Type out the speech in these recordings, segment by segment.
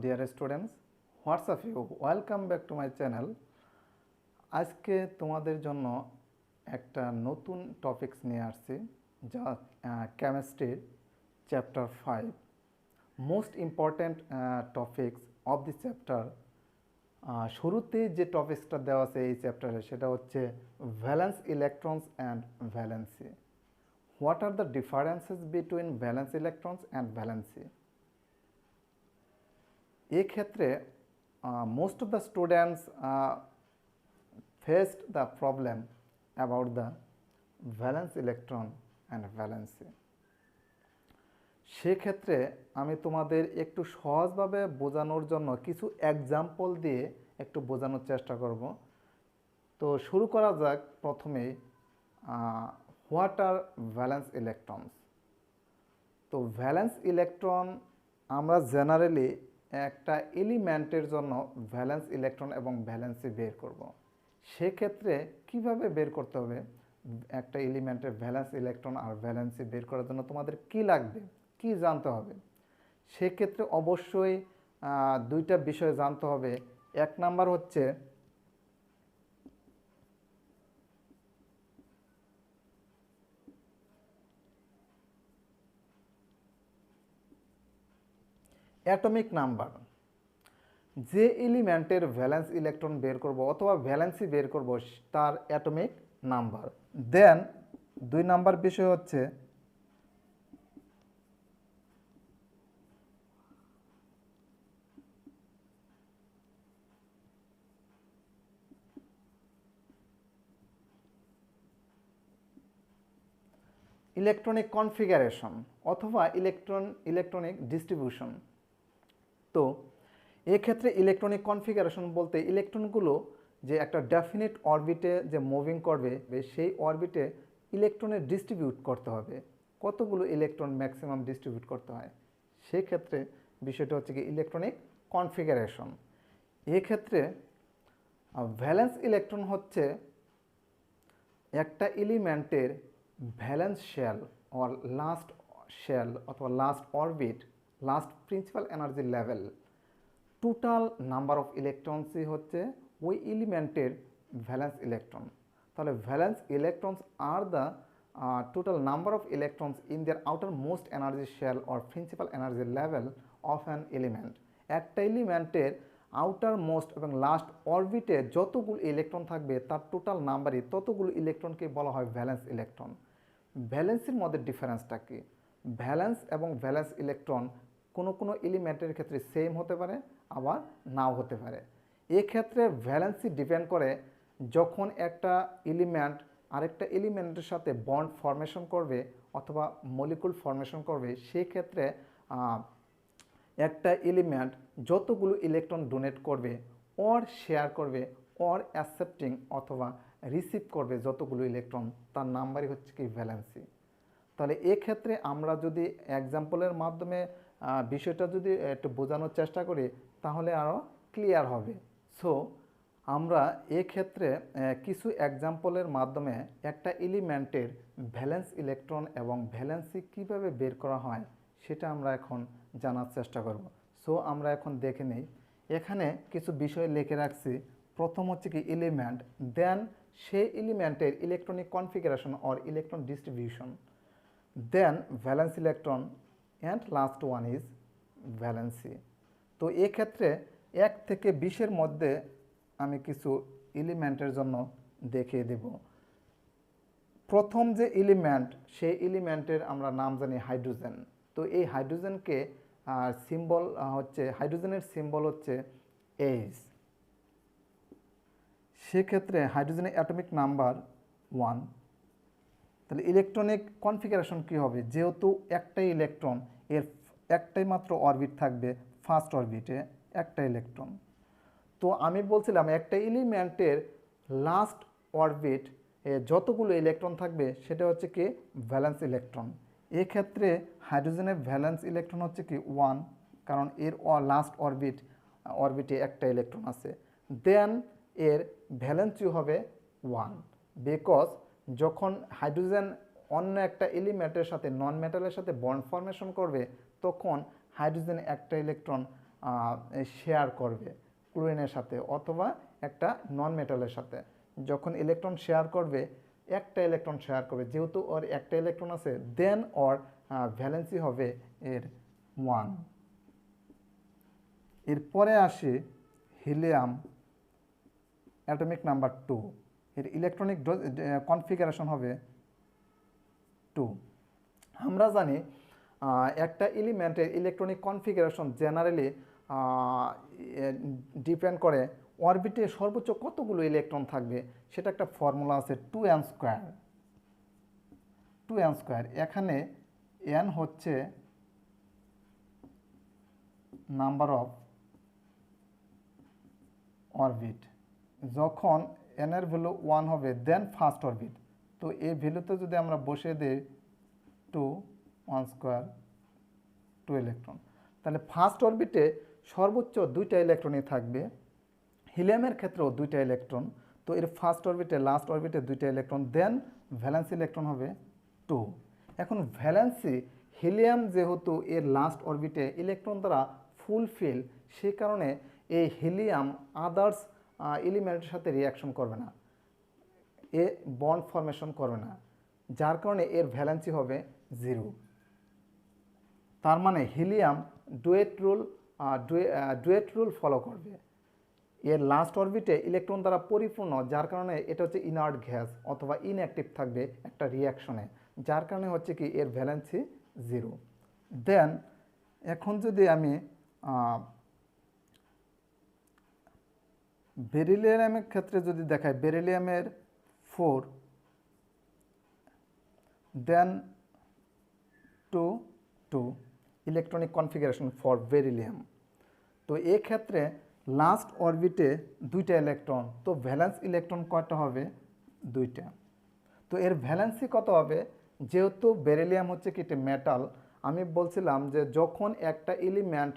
dear students, what's up you? Welcome back to my channel. আজকে তোমাদের জন্য একটা নতুন টপিকস নিয়ে আসছি যা কেমিস্ট্রির chapter 5 most important topics of this chapter. শুরুতে যে টপিকসটা দেওয়া আছে এই চ্যাপ্টারে সেটা হচ্ছে valence electrons and valency. What are the differences between valence electrons and valency. এক্ষেত্রে most of the students faced the problem about the valence electron and valency. সেক্ষেত্রে আমি তোমাদের একটু সহজভাবে বোঝানোর জন্য কিছু এক্সাম্পল দিয়ে একটু বোঝানোর চেষ্টা করব। তো শুরু করা যাক প্রথমেই হোয়াট আর ভ্যালেন্স ইলেকট্রনস। তো ভ্যালেন্স ইলেকট্রন আমরা জেনারেলি একটা এলিমেন্টের জন্য ভ্যালেন্স ইলেকট্রন এবং ভ্যালেন্সি বের করব। সেক্ষেত্রে কিভাবে বের করতে হবে একটা এলিমেন্টের ভ্যালেন্স ইলেকট্রন আর ভ্যালেন্সি বের করার জন্য তোমাদের কি লাগবে, কি জানতে হবে? সেক্ষেত্রে অবশ্যই দুইটা বিষয় জানতে হবে। এক নাম্বার হচ্ছে অ্যাটমিক নাম্বার। যে এলিমেন্টের ভ্যালেন্স ইলেকট্রন বের করব অথবা ভ্যালেন্সি বের করব তার অ্যাটমিক নাম্বার। দেন দুই নাম্বার বিষয় হচ্ছে ইলেকট্রনিক কনফিগারেশন অথবা ইলেকট্রনিক ডিস্ট্রিবিউশন। তো এক্ষেত্রে ইলেকট্রনিক কনফিগারেশন বলতে ইলেকট্রনগুলো যে একটা ডেফিনিট অরবিটে যে মুভিং করবে সেই অরবিটে ইলেকট্রনের ডিস্ট্রিবিউট করতে হবে। কতগুলো ইলেকট্রন ম্যাক্সিমাম ডিস্ট্রিবিউট করতে হয়, সেক্ষেত্রে বিষয়টা হচ্ছে কি ইলেকট্রনিক কনফিগারেশন। এক্ষেত্রে ভ্যালেন্স ইলেকট্রন হচ্ছে একটা এলিমেন্টের valence shell or last shell অথবা last orbit, last principal energy level, total number of ইলেকট্রনসই হচ্ছে ওই এলিমেন্টের ভ্যালেন্স ইলেকট্রন। তাহলে valence electrons are the total number of electrons in their outermost energy shell or principal energy level of an element. একটা এলিমেন্টের outermost এবং লাস্ট অরবিটে যতগুলো ইলেকট্রন থাকবে তার টোটাল নাম্বারই ততগুলো ইলেকট্রনকে বলা হয় ভ্যালেন্স ইলেকট্রন। ভ্যালেন্সির মধ্যে ডিফারেন্সটা কি? ভ্যালেন্স এবং ভ্যালেন্স ইলেকট্রন কোনো এলিমেন্টের ক্ষেত্রে সেম হতে পারে আবার নাও হতে পারে। এক্ষেত্রে ভ্যালেন্সি ডিপেন্ড করে যখন একটা এলিমেন্ট আরেকটা এলিমেন্টের সাথে বন্ড ফর্মেশন করবে অথবা মলিকুল ফর্মেশন করবে, সেক্ষেত্রে একটা এলিমেন্ট যতগুলো ইলেকট্রন ডোনেট করবে অর শেয়ার করবে অর অ্যাকসেপ্টিং অথবা রিসিভ করবে যতগুলো ইলেকট্রন, তার নাম্বারই হচ্ছে কি ভ্যালেন্সি। তাহলে এক্ষেত্রে আমরা যদি এক্সাম্পলের মাধ্যমে বিষয়টা যদি একটু বোঝানোর চেষ্টা করি তাহলে আরও ক্লিয়ার হবে। সো আমরা এক্ষেত্রে কিছু এক্সাম্পলের মাধ্যমে একটা এলিমেন্টের ভ্যালেন্স ইলেকট্রন এবং ভ্যালেন্সি কিভাবে বের করা হয় সেটা আমরা এখন জানার চেষ্টা করব। সো আমরা এখন দেখে নিই। এখানে কিছু বিষয় লিখে রাখছি। প্রথম হচ্ছে কি এলিমেন্ট, দেন সেই এলিমেন্টের electronic configuration or electron distribution, then valence electron and last one is valency. তো এক্ষেত্রে 1 থেকে 20-এর মধ্যে আমি কিছু এলিমেন্টের জন্য দেখিয়ে দেব। প্রথম যে এলিমেন্ট সেই এলিমেন্টের আমরা নাম জানি হাইড্রোজেন। তো এই হাইড্রোজেনকে সিম্বল হচ্ছে, হাইড্রোজেনের সিম্বল হচ্ছে H। সেক্ষেত্রে হাইড্রোজেনের অ্যাটমিক নাম্বার 1। তাহলে ইলেকট্রনিক কনফিগারেশন কী হবে? যেহেতু একটাই ইলেকট্রন, এর একটাই মাত্র অরবিট থাকবে, ফার্স্ট অরবিটে একটা ইলেকট্রন। তো আমি বলছিলাম একটা এলিমেন্টের লাস্ট অরবিট যতগুলো ইলেকট্রন থাকবে সেটা হচ্ছে কি ভ্যালেন্স ইলেকট্রন। এক্ষেত্রে হাইড্রোজেনের ভ্যালেন্স ইলেকট্রন হচ্ছে কি 1, কারণ এর লাস্ট অরবিটে একটা ইলেকট্রন আছে। দেন এর ভ্যালেন্সি হবে 1, বিকজ যখন হাইড্রোজেন অন্য একটা এলিমেন্টের সাথে নন মেটালের সাথে বন্ড ফর্মেশন করবে তখন হাইড্রোজেন একটা ইলেকট্রন শেয়ার করবে ক্লোরিনের সাথে অথবা একটা নন মেটালের সাথে। যখন ইলেকট্রন শেয়ার করবে, একটা ইলেকট্রন শেয়ার করবে, যেহেতু ওর একটা ইলেকট্রন আছে, দেন ওর ভ্যালেন্সি হবে এর 1। এরপরে আসে হিলিয়াম অ্যাটমিক নাম্বার 2, এর ইলেকট্রনিক কনফিগারেশন হবে 2। আমরা জানি একটা এলিমেন্টের ইলেকট্রনিক কনফিগারেশন জেনারেলি ডিপেন্ড করে অরবিটে সর্বোচ্চ কতগুলো ইলেকট্রন থাকবে, সেটা একটা ফর্মুলা আছে 2n স্কোয়ার। 2n স্কোয়ার, এখানে n হচ্ছে নাম্বার অফ অরবিট। যখন n এর ভ্যালু 1 হবে দেন ফার্স্ট অরবিট। তো এই ভ্যালুতে যদি আমরা বসিয়ে দিই 2 1 স্কোয়ার 2 ইলেকট্রন, তাহলে ফার্স্ট অরবিটে সর্বোচ্চ 2টা ইলেকট্রনই থাকবে। হিলিয়ামের ক্ষেত্রেও 2টা ইলেকট্রন। তো এর ফার্স্ট অরবিটে লাস্ট অরবিটে 2টা ইলেকট্রন, দেন ভ্যালেন্স ইলেকট্রন হবে 2। এখন ভ্যালেন্সি হিলিয়াম যেহেতু এর লাস্ট অরবিটে ইলেকট্রন দ্বারা ফুলফিল, সে কারণে এই হিলিয়াম আদার্স এলিমেন্টের সাথে রিয়াকশন করবে না, এ বন্ড ফরমেশন করবে না, যার কারণে এর ভ্যালেন্সি হবে 0। তার মানে হিলিয়াম ডুয়েট রুল ফলো করবে। এর লাস্ট অরবিটে ইলেকট্রন দ্বারা পরিপূর্ণ, যার কারণে এটা হচ্ছে ইনার্ট গ্যাস অথবা ইনঅ্যাক্টিভ থাকবে একটা রিয়াকশনে, যার কারণে হচ্ছে কি এর ভ্যালেন্সি 0। দেন এখন যদি আমি বেরিলিয়ামের ক্ষেত্রে যদি দেখাই, বেরিলিয়ামের 4 দেন 2 2 ইলেকট্রনিক কনফিগারেশন ফর বেরিলিয়াম। তো এক্ষেত্রে লাস্ট অরবিটে 2টা ইলেকট্রন, তো ভ্যালেন্স ইলেকট্রন কয়টা হবে 2টা। তো এর ভ্যালেন্সি কত হবে, যেহেতু বেরিলিয়াম হচ্ছে কি মেটাল, আমি বলছিলাম যে যখন একটা এলিমেন্ট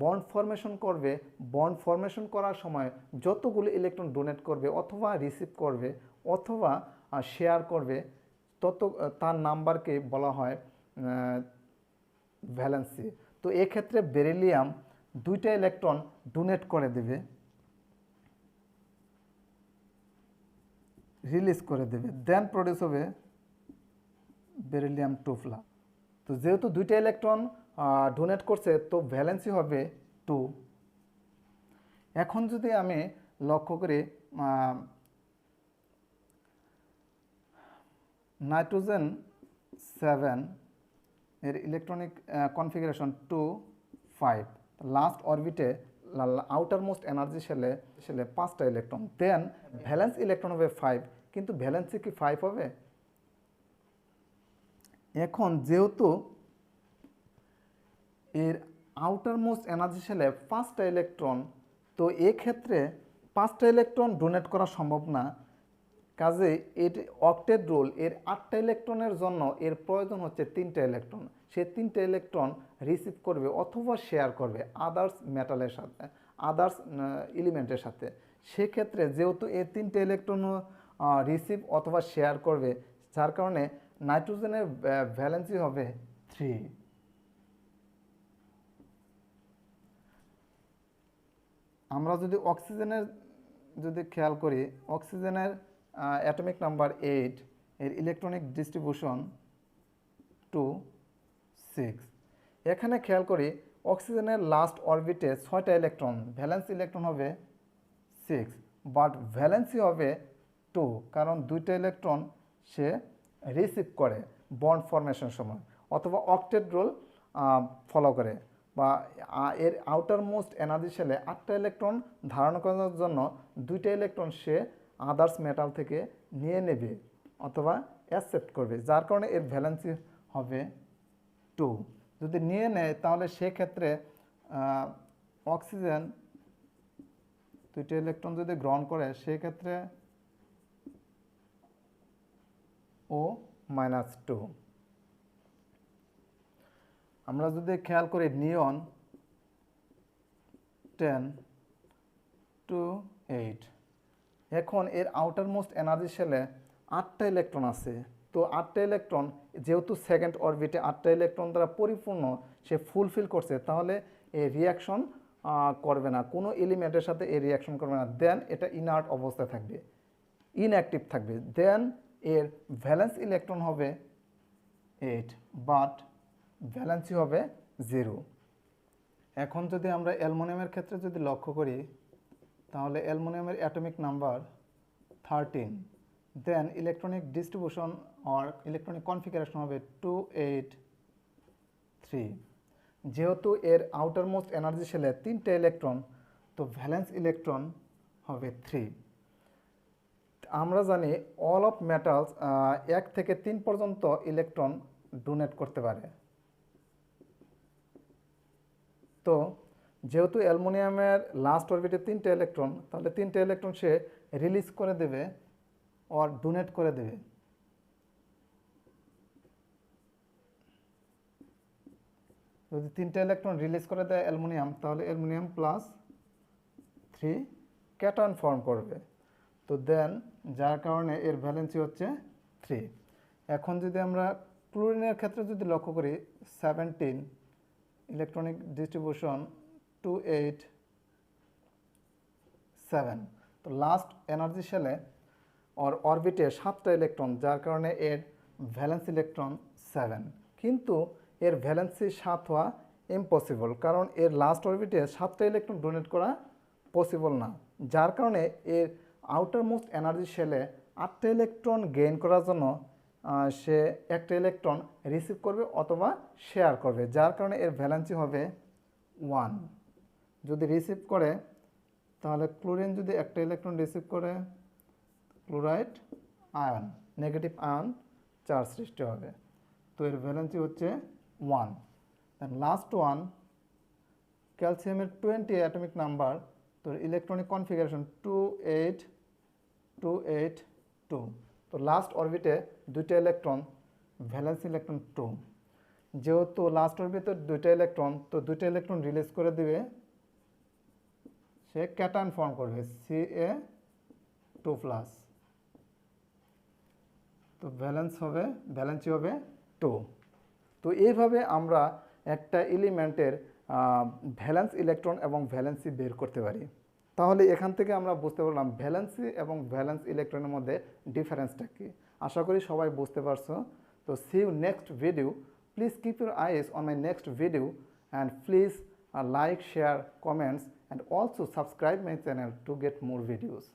বন্ড ফরমেশন করবে, বন্ড ফরমেশন করার সময় যতগুলো ইলেকট্রন ডোনেট করবে অথবা রিসিভ করবে অথবা শেয়ার করবে, তত তার নাম্বারকে বলা হয় ভ্যালেন্সি। তো এক্ষেত্রে বেরিলিয়াম 2টা ইলেকট্রন ডোনেট করে দেবে, রিলিজ করে দেবে, দেন প্রডিউস হবে বেরিলিয়াম 2+। তো যেহেতু 2টা ইলেকট্রন ডোনেট করছে, তো ভ্যালেন্সি হবে 2। এখন যদি আমি লক্ষ্য করি নাইট্রোজেন 7 এর ইলেকট্রনিক কনফিগারেশন 2 5, লাস্ট অরবিটে আউটার মোস্ট এনার্জি শেলে 5টা ইলেকট্রন, দেন ভ্যালেন্স ইলেকট্রন হবে 5, কিন্তু ভ্যালেন্সি কি 5 হবে? এখন যেহেতু এর আউটার মোস্ট এনার্জি শেলে 5টা ইলেকট্রন, তো এক্ষেত্রে 5টা ইলেকট্রন ডোনেট করা সম্ভব না, কাজে এর অক্টেট রুল, এর 8টা ইলেকট্রনের জন্য এর প্রয়োজন হচ্ছে 3টা ইলেকট্রন। সে 3টা ইলেকট্রন রিসিভ করবে অথবা শেয়ার করবে আদার্স মেটালের সাথে, আদার্স এলিমেন্টের সাথে। সেক্ষেত্রে যেহেতু এই 3টে ইলেকট্রন রিসিভ অথবা শেয়ার করবে, যার কারণে নাইট্রোজেনের ভ্যালেন্সি হবে 3। আমরা যদি অক্সিজেনের খেয়াল করি, অক্সিজেনের অ্যাটমিক নাম্বার 8, এর ইলেকট্রনিক ডিস্ট্রিবিউশন 2 6। এখানে খেয়াল করি অক্সিজেনের লাস্ট অরবিটে 6টা ইলেকট্রন, ভ্যালেন্স ইলেকট্রন হবে 6, বাট ভ্যালেন্সি হবে 2, কারণ 2টা ইলেকট্রন সে রিসিভ করে বন্ড ফরমেশন সময় অথবা অক্টেট রুল ফলো করে, বা এর আউটার মোস্ট এনার্জি শেলে 8টা ইলেকট্রন ধারণ করার জন্য 2টা ইলেকট্রন সে আদার্স মেটাল থেকে নিয়ে নেবে অথবা অ্যাকসেপ্ট করবে, যার কারণে এর ভ্যালেন্সি হবে 2। যদি নিয়ে নেয় তাহলে সেক্ষেত্রে অক্সিজেন 2টা ইলেকট্রন যদি গ্রহণ করে, সেক্ষেত্রে O-2। আমরা যদি খেয়াল করি নিয়ন 10 to 8, এখন এর আউটার মোস্ট এনার্জি শেলে 8টা ইলেকট্রন আছে। তো 8টা ইলেকট্রন যেহেতু সেকেন্ড অরবিটে 8টা ইলেকট্রন দ্বারা পরিপূর্ণ, সে ফুলফিল করছে, তাহলে এই রিয়াকশন করবে না, কোনো এলিমেন্টের সাথে এর রিয়াকশন করবে না, দেন এটা ইনার্ট অবস্থায় থাকবে, ইনঅ্যাক্টিভ থাকবে, দেন এর ভ্যালেন্স ইলেকট্রন হবে 8 বাট ভ্যালেন্সি হবে 0। এখন যদি আমরা অ্যালুমিনিয়ামের ক্ষেত্রে যদি লক্ষ্য করি, তাহলে অ্যালুমিনিয়ামের অ্যাটমিক নাম্বার 13, দেন ইলেকট্রনিক ডিস্ট্রিবিউশন আর ইলেকট্রনিক কনফিগারেশন হবে 2 8 3। যেহেতু এর আউটার মোস্ট এনার্জি শেলে 3টে ইলেকট্রন, তো ভ্যালেন্স ইলেকট্রন হবে 3। আমরা জানি অল অফ মেটালস 1 থেকে 3 পর্যন্ত ইলেকট্রন ডোনেট করতে পারে। তো যেহেতু অ্যালুমিনিয়ামের লাস্ট অরবিটে 3টে ইলেকট্রন, তাহলে 3টে ইলেকট্রন সে রিলিজ করে দেবে আর ডোনেট করে দেবে। যদি 3টে ইলেকট্রন রিলিজ করে দেয় অ্যালুমিনিয়াম, তাহলে অ্যালুমিনিয়াম +3 ক্যাটায়ন ফর্ম করবে। তো দেন যার কারণে এর ভ্যালেন্সি হচ্ছে 3। এখন যদি আমরা ক্লোরিনের ক্ষেত্রে যদি লক্ষ্য করি, 17 ইলেকট্রনিক ডিস্ট্রিবিউশন 2 8 7। তো লাস্ট এনার্জি শেলে और অরবিটে 7টা ইলেকট্রন, যার কারণে এর ভ্যালেন্স ইলেকট্রন 7। কিন্তু এর ভ্যালেন্সি 7 হওয়া ইম্পসিবল, কারণ এর লাস্ট অরবিটে 7টা ইলেকট্রন ডোনেট করা পসিবল না, যার কারণে এর আউটার মোস্ট এনার্জি শেলে 8টা ইলেকট্রন গেইন করার জন্য সে একটা ইলেকট্রন রিসিভ করবে অথবা শেয়ার করবে, যার কারণে এর ভ্যালেন্সি হবে 1। যদি রিসিভ করে, তাহলে ক্লোরিন যদি একটা ইলেকট্রন রিসিভ করে, chloride ion negative ion charge সৃষ্টি হবে, তো এর ভ্যালেন্সি হচ্ছে 1। দেন লাস্ট ওয়ান ক্যালসিয়ামের 20 অ্যাটমিক নাম্বার, তো ইলেকট্রনিক কনফিগারেশন 2 8 2 8 2। তো লাস্ট অরবিটে 2টা ইলেকট্রন, ভ্যালেন্স ইলেকট্রন 2। যেহেতু লাস্ট অরবিটে 2টা ইলেকট্রন, তো 2টা ইলেকট্রন রিলিজ করে দিবে, সে ক্যাটায়ন ফর্ম করবে Ca2+। তো ভ্যালেন্সি হবে 2। তো এইভাবে আমরা একটা এলিমেন্টের ভ্যালেন্স ইলেকট্রন এবং ভ্যালেন্সি বের করতে পারি। তাহলে এখান থেকে আমরা বুঝতে পারলাম ভ্যালেন্সি এবং ভ্যালেন্স ইলেকট্রনের মধ্যে ডিফারেন্সটা কী। আশা করি সবাই বুঝতে পারছো। তো see you next video. Please keep your eyes on my next video and please like, share, comments and also subscribe my channel to get more videos.